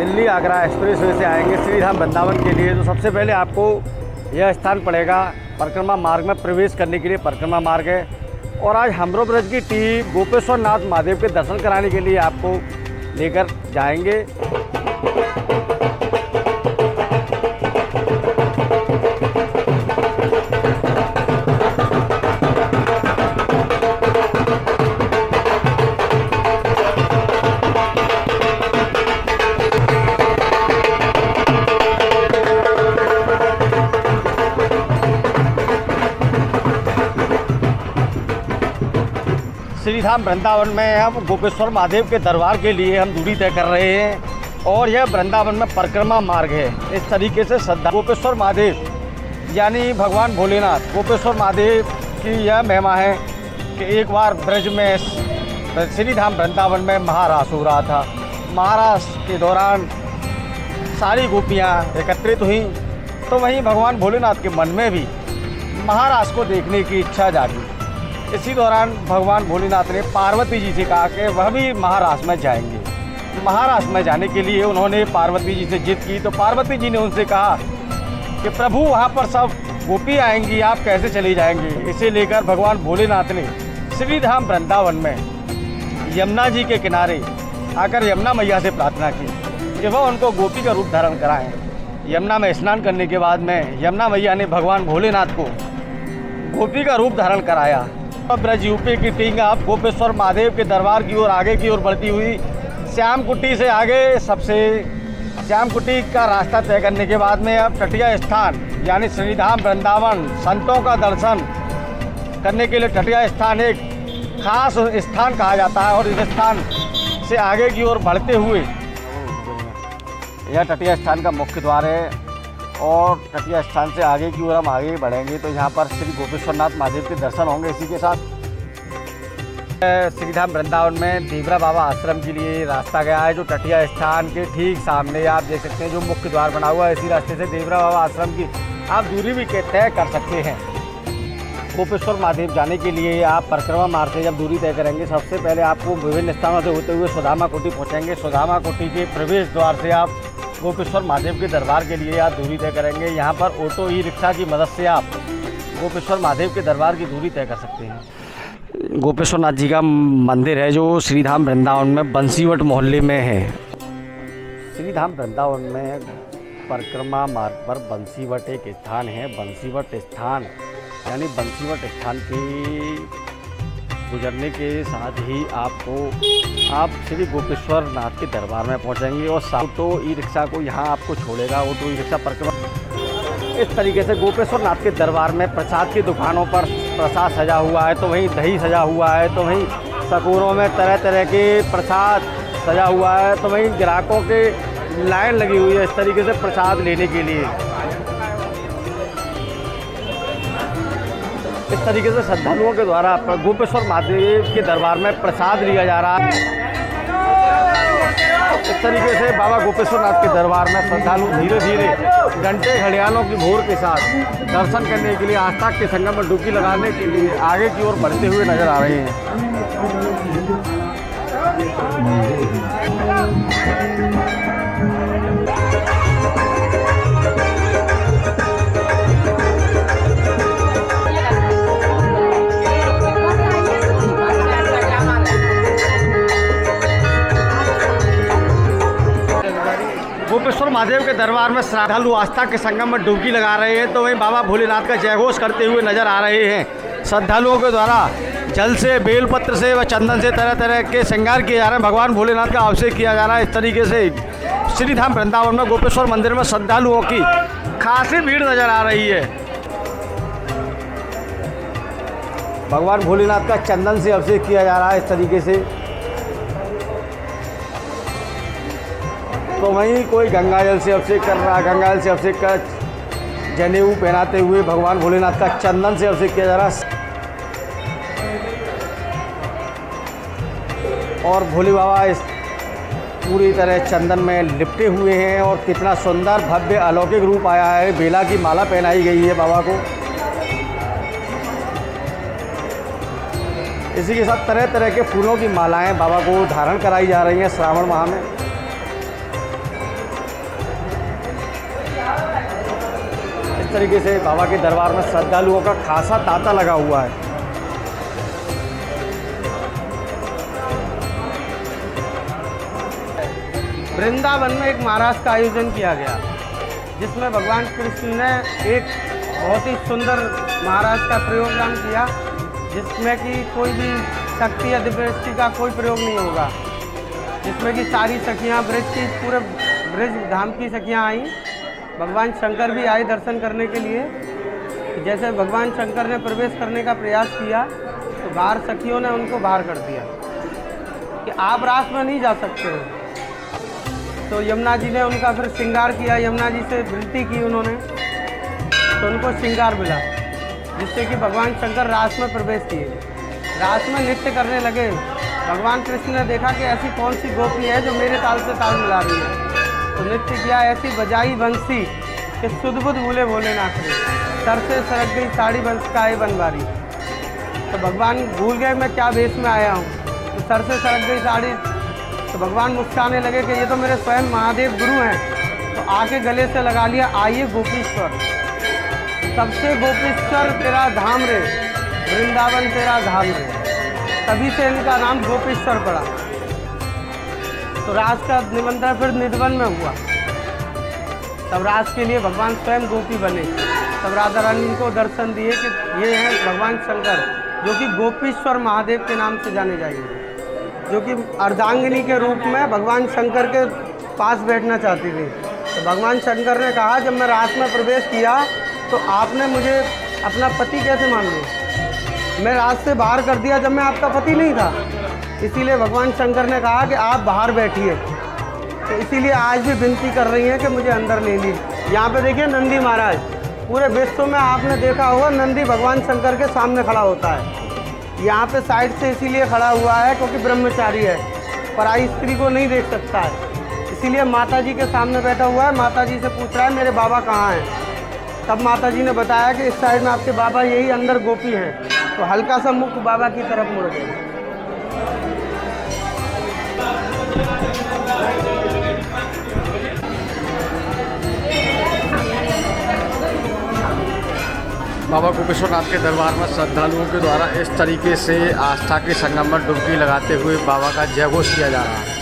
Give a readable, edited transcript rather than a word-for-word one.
Delhi Agra expressway से आएंगे श्री धाम वृंदावन के लिए, तो सबसे पहले आपको यह स्थान पड़ेगा परिक्रमा मार्ग में प्रवेश करने के लिए परिक्रमा मार्ग है। और आज हमरो ब्रज की टीम गोपेश्वर नाथ महादेव के दर्शन कराने के लिए आपको लेकर जाएंगे। श्री धाम वृंदावन में हम गोपेश्वर महादेव के दरबार के लिए हम दूरी तय कर रहे हैं और यह वृंदावन में परिक्रमा मार्ग है। इस तरीके से श्रद्धा गोपेश्वर महादेव यानी भगवान भोलेनाथ गोपेश्वर महादेव की यह महिमा है कि एक बार ब्रज में श्री धाम वृंदावन में महारास हो रहा था। महारास के दौरान सारी गोपियाँ एकत्रित हुई, तो वहीं भगवान भोलेनाथ के मन में भी महारास को देखने की इच्छा जागी। इसी दौरान भगवान भोलेनाथ ने पार्वती जी से कहा कि वह भी महारास में जाएंगे। महारास में जाने के लिए उन्होंने पार्वती जी से जिद की, तो पार्वती जी ने उनसे कहा कि प्रभु वहाँ पर सब गोपी आएंगी, आप कैसे चले जाएंगे। इसे लेकर भगवान भोलेनाथ ने श्री धाम वृंदावन में यमुना जी के किनारे आकर यमुना मैया से प्रार्थना की कि वह उनको गोपी का रूप धारण कराएं। यमुना में स्नान करने के बाद में यमुना मैया ने भगवान भोलेनाथ को गोपी का रूप धारण कराया। ब्रज यूपी की टीम अब गोपेश्वर महादेव के दरबार की ओर आगे की ओर बढ़ती हुई श्याम कुटी से आगे सबसे श्याम कुटी का रास्ता तय करने के बाद में अब तटीय स्थान यानी श्री धाम वृंदावन संतों का दर्शन करने के लिए तटीय स्थान एक खास स्थान कहा जाता है। और इस स्थान से आगे की ओर बढ़ते हुए यह तटीय स्थान का मुख्य द्वार है और तटीय स्थान से आगे की ओर हम आगे बढ़ेंगे तो यहाँ पर श्री गोपेश्वर नाथ महादेव के दर्शन होंगे। इसी के साथ श्री धाम वृंदावन में देवरा बाबा आश्रम के लिए रास्ता गया है, जो तटीय स्थान के ठीक सामने आप देख सकते हैं, जो मुख्य द्वार बना हुआ है। इसी रास्ते से देवरा बाबा आश्रम की आप दूरी भी तय कर सकते हैं। गोपेश्वर महादेव जाने के लिए आप परिक्रमा मार्ग से जब दूरी तय करेंगे, सबसे पहले आपको विभिन्न स्थानों से होते हुए सुदामा कुटी पहुँचेंगे। सुदामा कुटी के प्रवेश द्वार से आप गोपेश्वर महादेव के दरबार के लिए आप दूरी तय करेंगे। यहाँ पर ऑटो ई रिक्शा की मदद से आप गोपेश्वर महादेव के दरबार की दूरी तय कर सकते हैं। गोपेश्वर नाथ जी का मंदिर है जो श्री धाम वृंदावन में बंसीवट मोहल्ले में है। श्री धाम वृंदावन में परिक्रमा मार्ग पर बंसीवट एक स्थान है। बंसीवट स्थान यानी बंसीवट स्थान के गुजरने के साथ ही आप श्री गोपेश्वर नाथ के दरबार में पहुंचेंगे और ऑटो ई रिक्शा को यहाँ आपको छोड़ेगा। ऑटो ई रिक्शा परिक्रमा इस तरीके से गोपेश्वर नाथ के दरबार में प्रसाद की दुकानों पर प्रसाद सजा हुआ है, तो वहीं दही सजा हुआ है, तो वहीं सकूरों में तरह तरह के प्रसाद सजा हुआ है, तो वहीं ग्राहकों के लाइन लगी हुई है इस तरीके से प्रसाद लेने के लिए। इस तरीके से श्रद्धालुओं के द्वारा गोपेश्वर महादेव के दरबार में प्रसाद लिया जा रहा है। इस तरीके से बाबा गोपेश्वर नाथ के दरबार में श्रद्धालु धीरे धीरे घंटे घड़ियालों की भोर के साथ दर्शन करने के लिए आस्था के संगम में डुबकी लगाने के लिए आगे की ओर बढ़ते हुए नजर आ रहे हैं। गोपेश्वर महादेव के दरबार में श्रद्धालु आस्था के संगम में डुबकी लगा रहे हैं, तो वहीं बाबा भोलेनाथ का जयघोष करते हुए नजर आ रहे हैं। श्रद्धालुओं के द्वारा जल से, बेलपत्र से व चंदन से तरह तरह के श्रृंगार किए जा रहे हैं। भगवान भोलेनाथ का अभिषेक किया जा रहा है। इस तरीके से श्री धाम वृंदावन में गोपेश्वर मंदिर में श्रद्धालुओं की खासी भीड़ नजर आ रही है। भगवान भोलेनाथ का चंदन से अभिषेक किया जा रहा है इस तरीके से, तो वहीं कोई गंगाजल से अभिषेक कर रहा है। गंगाजल से अभिषेक कर जनेऊ पहनाते हुए भगवान भोलेनाथ का चंदन से अभिषेक किया जा रहा है। और भोले बाबा इस पूरी तरह चंदन में लिपटे हुए हैं और कितना सुंदर भव्य अलौकिक रूप आया है। बेला की माला पहनाई गई है बाबा को। इसी के साथ तरह तरह के फूलों की मालाएं बाबा को धारण कराई जा रही हैं श्रावण माह में। इस तरीके से बाबा के दरबार में श्रद्धालुओं का खासा तांता लगा हुआ है। वृंदावन में एक महाराज का आयोजन किया गया, जिसमें भगवान कृष्ण ने एक बहुत ही सुंदर महाराज का प्रोग्राम किया, जिसमें कि कोई भी शक्ति या दिव्यदृष्टि का कोई प्रयोग नहीं होगा, जिसमें कि सारी सखियाँ ब्रज की पूरे ब्रज धाम की सखियाँ आई। भगवान शंकर भी आए दर्शन करने के लिए। जैसे भगवान शंकर ने प्रवेश करने का प्रयास किया तो बाहर सखियों ने उनको बाहर कर दिया कि आप रास में नहीं जा सकते हो। तो यमुना जी ने उनका फिर श्रृंगार किया, यमुना जी से विनती की उन्होंने, तो उनको श्रृंगार मिला, जिससे कि भगवान शंकर रास में प्रवेश किए, रास में नृत्य करने लगे। भगवान कृष्ण ने देखा कि ऐसी कौन सी गोपी है जो मेरे ताल से ताल मिला रही है, तो नृत्य किया, ऐसी बजाई बंसी कि सुध बुध भूले भोलेनाथ ने, सर से सरक गई साड़ी बंस का है बनवारी। तो भगवान भूल गए मैं क्या वेश में आया हूँ, तो सर से सरक गई साड़ी। तो भगवान मुस्कुराने लगे कि ये तो मेरे स्वयं महादेव गुरु हैं। तो आके गले से लगा लिया, आइए गोपीश्वर, सबसे गोपीश्वर तेरा धाम रे, वृंदावन तेरा धाम रे, तभी से इनका नाम गोपीश्वर पड़ा। तो रास का निमंत्रण फिर निधवन में हुआ, तब रास के लिए भगवान स्वयं गोपी बने, तब राधा रानी को दर्शन दिए कि ये हैं भगवान शंकर, जो कि गोपीश्वर महादेव के नाम से जाने जाएंगे, जो कि अर्धांगिनी के रूप में भगवान शंकर के पास बैठना चाहती थी। तो भगवान शंकर ने कहा, जब मैं रास में प्रवेश किया तो आपने मुझे अपना पति कैसे मान लिया? मैं रास से बाहर कर दिया जब मैं आपका पति नहीं था। इसीलिए भगवान शंकर ने कहा कि आप बाहर बैठिए। तो इसीलिए आज भी विनती कर रही हैं कि मुझे अंदर ले लीजिए। यहाँ पे देखिए नंदी महाराज, पूरे विश्व में आपने देखा होगा नंदी भगवान शंकर के सामने खड़ा होता है। यहाँ पे साइड से इसीलिए खड़ा हुआ है क्योंकि ब्रह्मचारी है, पराई स्त्री को नहीं देख सकता है, इसीलिए माता जी के सामने बैठा हुआ है। माता जी से पूछ रहा है मेरे बाबा कहाँ हैं। तब माता जी ने बताया कि इस साइड में आपके बाबा यही अंदर गोपी हैं। तो हल्का सा मुख बाबा की तरफ मुड़ गया। बाबा गोपेश्वरनाथ के दरबार में श्रद्धालुओं के द्वारा इस तरीके से आस्था के संगम में डुबकी लगाते हुए बाबा का जयघोष किया जा रहा है।